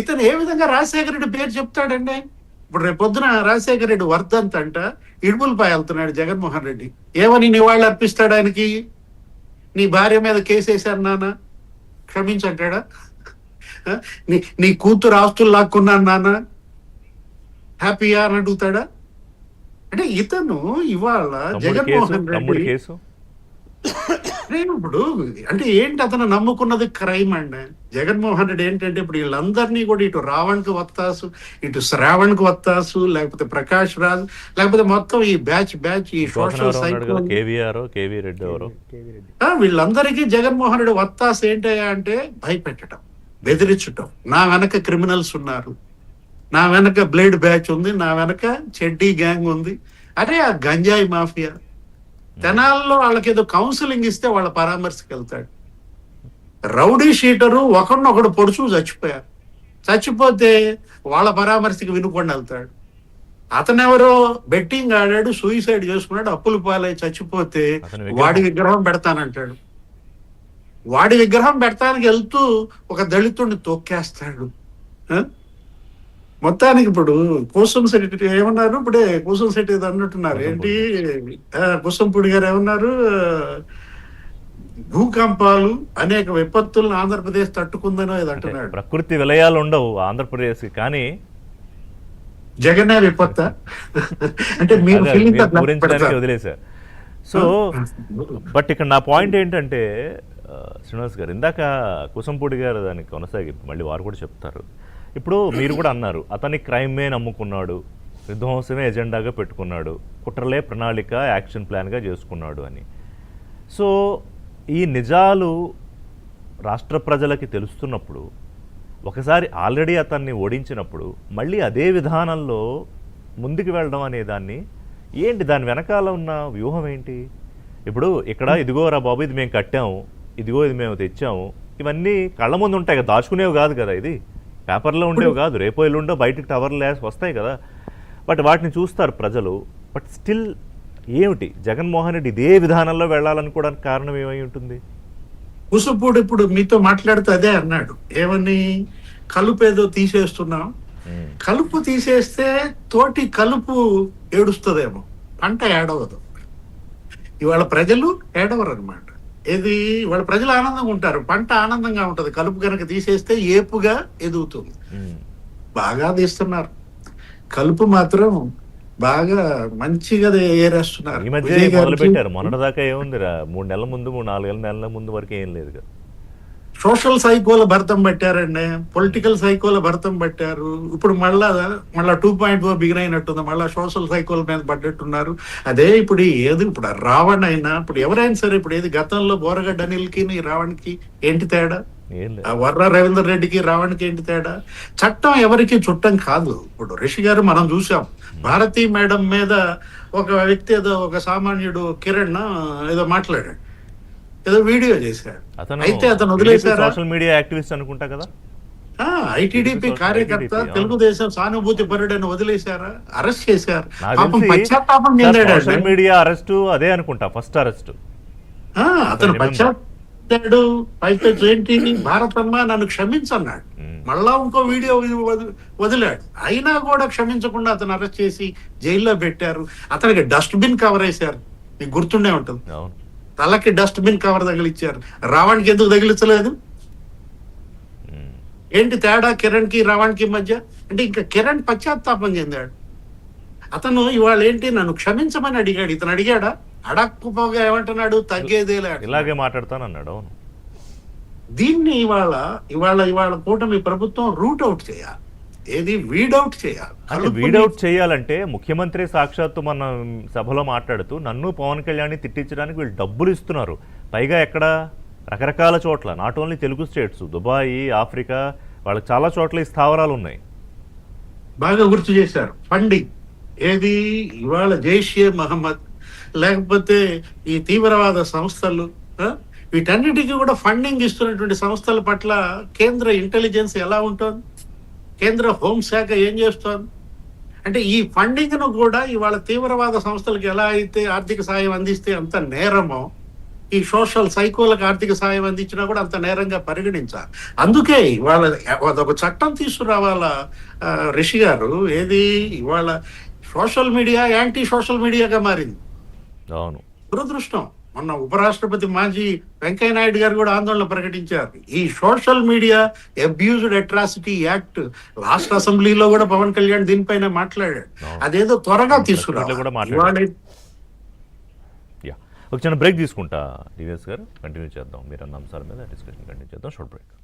ఇతను ఏ విధంగా రాజశేఖర రెడ్డి పేరు చెప్తాడండి? ఇప్పుడు రేపు పొద్దున రాజశేఖర రెడ్డి వర్ధంత్ అంట ఇడుపులపై వెళ్తున్నాడు జగన్మోహన్ రెడ్డి, ఏమని నివాళులు అర్పిస్తాడు ఆయనకి? నీ భార్య మీద కేసేశాను నాన్న క్షమించంటాడా? నీ నీ కూతురు ఆస్తులు లాక్కున్నాను నాన్న హ్యాపీయా అని అడుగుతాడా? అంటే ఇతను ఇవాళ జగన్మోహన్ రెడ్డి ఇప్పుడు అంటే ఏంటి, అతను నమ్ముకున్నది క్రైమ్ అండి. జగన్మోహన్ రెడ్డి ఏంటంటే ఇప్పుడు వీళ్ళందరినీ కూడా ఇటు రావణ్కి వత్తాసు, ఇటు శ్రావణ్కి వత్తాసు, లేకపోతే ప్రకాష్ రాజ్, లేకపోతే మొత్తం ఈ బ్యాచ్ ఈ సోషల్ సైకో వీళ్ళందరికీ జగన్మోహన్ రెడ్డి వత్తాసు ఏంటయ్యా అంటే భయపెట్టడం, బెదిరించటం. నా వెనక క్రిమినల్స్ ఉన్నారు, నా వెనక బ్లేడ్ బ్యాచ్ ఉంది, నా వెనక చెడ్డీ గ్యాంగ్ ఉంది. అరే ఆ గంజాయి మాఫియా తెనాల్లో వాళ్ళకి ఏదో కౌన్సిలింగ్ ఇస్తే వాళ్ళ పరామర్శకి వెళ్తాడు. రౌడీ షీటరు ఒకరినొకడు పొడుచు చచ్చిపోయారు, చచ్చిపోతే వాళ్ళ పరామర్శకి వినుకొని వెళ్తాడు. అతనెవరో బెట్టింగ్ ఆడాడు, సూయిసైడ్ చేసుకున్నాడు, అప్పులు పాలై చచ్చిపోతే వాడి విగ్రహం పెడతానంటాడు. వాడి విగ్రహం పెడతానికి వెళ్తూ ఒక దళితుడిని తొక్కేస్తాడు. మొత్తానికి ఇప్పుడు కూసం శెట్టి ఏమన్నారు, ఇప్పుడే కూసం శెట్టి అన్నట్టున్నారు ఏంటి, కూసంపూడి గారు ఏమన్నారు, భూకంపాలు అనేక విపత్తులను ఆంధ్రప్రదేశ్ తట్టుకుందనో ఇది అంటున్నాడు. ప్రకృతి విలయాలు ఉండవు ఆంధ్రప్రదేశ్ కానీ జగనే విపత్త అంటే మీరు వదిలేశారు. సో బట్ ఇక్కడ నా పాయింట్ ఏంటంటే శ్రీనివాస్ గారు, ఇందాక కుసంపూడి గారు దానికి కొనసాగి మళ్ళీ వారు కూడా చెప్తారు. ఇప్పుడు మీరు కూడా అన్నారు అతని క్రైమే నమ్ముకున్నాడు, విధ్వంసమే ఎజెండాగా పెట్టుకున్నాడు, కుట్రలే ప్రణాళిక యాక్షన్ ప్లాన్గా చేసుకున్నాడు అని. సో ఈ నిజాలు రాష్ట్ర ప్రజలకి తెలుస్తున్నప్పుడు, ఒకసారి ఆల్రెడీ అతన్ని ఓడించినప్పుడు మళ్ళీ అదే విధానంలో ముందుకు వెళ్ళడం అనే దాన్ని ఏంటి, దాని వెనకాల ఉన్న వ్యూహం ఏంటి? ఇప్పుడు ఇక్కడ ఇదిగోరా బాబు ఇది మేము కట్టాము, ఇదిగో ఇది మేము తెచ్చాము, ఇవన్నీ కళ్ళ ముందు ఉంటాయి కదా, దాచుకునేవి కాదు కదా, ఇది పేపర్లో ఉండేవి కాదు, రేపో ఎల్లుండో బయటకు టవర్లు వస్తాయి కదా, బట్ వాటిని చూస్తారు ప్రజలు. బట్ స్టిల్ ఏమిటి జగన్మోహన్ రెడ్డి ఇదే విధానంలో వెళ్ళాలనుకోవడానికి కారణం ఏమై ఉంటుంది? కుసుపూడి ఇప్పుడు మీతో మాట్లాడుతూ అదే అన్నాడు, ఏమని, కలుపు ఏదో తీసేస్తున్నాం, కలుపు తీసేస్తే తోటి కలుపు ఏడుస్తుందేమో, పంట ఏడవదు. ఇవాళ ప్రజలు ఏడవరు అనమాట. ఏది వాళ్ళ ప్రజలు ఆనందంగా ఉంటారు, పంట ఆనందంగా ఉంటది. కలుపు కనుక తీసేస్తే ఏపుగా ఎదుగుతుంది. బాగా తీస్తున్నారు, కలుపు మాత్రం బాగా మంచిగా ఏరేస్తున్నారు. ఈ మధ్య మొదలు పెట్టారు, మొన్నటిదాకా ఏముందిరా, 3 నెలల ముందు 4 నెలల ముందు వరకు ఏం లేదు కదా. సోషల్ సైకోల భర్తం పట్టారండి, పొలిటికల్ సైకోల భర్తం పట్టారు. ఇప్పుడు మళ్ళా 2.0 బిగిన్ అయినట్టుంది, మళ్ళా సోషల్ సైకోల మీద పడ్డట్టున్నారు. అదే ఇప్పుడు ఏది, ఇప్పుడు రావణ్ అయినా ఇప్పుడు ఎవరైనా సరే, ఇప్పుడు ఏది గతంలో బోరగడ్డ అనిల్కి రావణ్కి ఏంటి తేడా, వర్ర రవీందర్ రెడ్డికి రావణ్కి ఏంటి తేడా? చట్టం ఎవరికి చుట్టం కాదు. ఇప్పుడు రిషి గారు మనం చూసాం, భారతీ మేడం మీద ఒక వ్యక్తి ఏదో ఒక సామాన్యుడు కిరణ్ ఏదో మాట్లాడాడు, ఏదో వీడియో చేశాడు, అయితే అతను వదిలేశారా? సోషల్ మీడియా యాక్టివిస్ట్ అనుకుంటా కదా, ఐటీడీపీ కార్యకర్త, తెలుగుదేశం సానుభూతి పరుడని వదిలేశారా? అరెస్ట్ చేశారు, పశ్చాత్తాపం చెందాడు. సోషల్ మీడియా అరెస్ట్ అదే అనుకుంటా ఫస్ట్ అరెస్ట్. అతను పశ్చాత్తాడు, పైతే ఏంటి, భారతమ్మ నన్ను క్షమించన్నాడు. మళ్ళా ఇంకో వీడియో వదిలాడు, అయినా కూడా క్షమించకుండా అతను అరెస్ట్ చేసి జైల్లో పెట్టారు. అతనికి డస్ట్బిన్ కవర్ వేశారు, మీకు గుర్తుండే ఉంటుంది, తలకి డస్ట్బిన్ కవర్ తగిలిచ్చారు. రావణ్కి ఎందుకు తగిలించలేదు? ఏంటి తేడా కిరణ్ కి రావణ్ కి మధ్య? అంటే ఇంకా కిరణ్ పశ్చాత్తాపం చెందాడు. అతను ఇవాళ ఏంటి, నన్ను క్షమించమని అడిగాడు. ఇతను అడిగాడా? అడక్కుపోగా ఏమంటున్నాడు, తగ్గేదేలే, ఇలాగే మాట్లాడతాను అన్నాడు. దీన్ని ఇవాళ కూటమి ప్రభుత్వం రూట్ అవుట్ చేయాలి, ఏది వీడౌట్ చేయాలి. అంటే వీడౌట్ చేయాలంటే ముఖ్యమంత్రి సాక్షాత్తు మన సభలో మాట్లాడుతూ నన్ను పవన్ కళ్యాణ్ తిట్టించడానికి వీళ్ళు డబ్బులు ఇస్తున్నారు, పైగా ఎక్కడ రకరకాల చోట్ల, not only Telugu states, Dubai, Africa, వాళ్ళకి చాలా చోట్ల ఈ స్థావరాలు ఉన్నాయి. బాగా గుర్తు చేశారు. ఫండింగ్ ఏది, ఇవాళ జైషే మహమ్మద్ లేకపోతే ఈ తీవ్రవాద సంస్థలు, వీటన్నిటికీ కూడా ఫండింగ్ ఇస్తున్నటువంటి సంస్థల పట్ల కేంద్ర ఇంటెలిజెన్స్ ఎలా ఉంటుంది, కేంద్ర హోంశాఖ ఏం చేస్తోంది? అంటే ఈ ఫండింగ్ను కూడా ఇవాళ తీవ్రవాద సంస్థలకు ఎలా అయితే ఆర్థిక సాయం అందిస్తే అంత నేరమో, ఈ సోషల్ సైకోలకు ఆర్థిక సాయం అందించినా కూడా అంత నేరంగా పరిగణించాలి. అందుకే ఇవాళ అదొక చట్టం తీసుకురావాలా రిషి గారు. ఏది ఇవాళ సోషల్ మీడియా యాంటీ సోషల్ మీడియాగా మారింది. అవును. దురదృష్టం. మొన్న ఉపరాష్ట్రపతి మాజీ వెంకయ్య నాయుడు గారు కూడా ఆందోళన ప్రకటించారు. ఈ social media abused atrocity act last అసెంబ్లీలో కూడా పవన్ కళ్యాణ్ దీనిపైన మాట్లాడాడు. అదేదో త్వరగా తీసుకురావాలి. ఒక చిన్న బ్రేక్ తీసుకుంటా దినేష్ గారు, కంటిన్యూ చేద్దాం. మీరు అన్న అంశాల మీద డిస్కషన్ కంటిన్యూ చేద్దాం. Short break.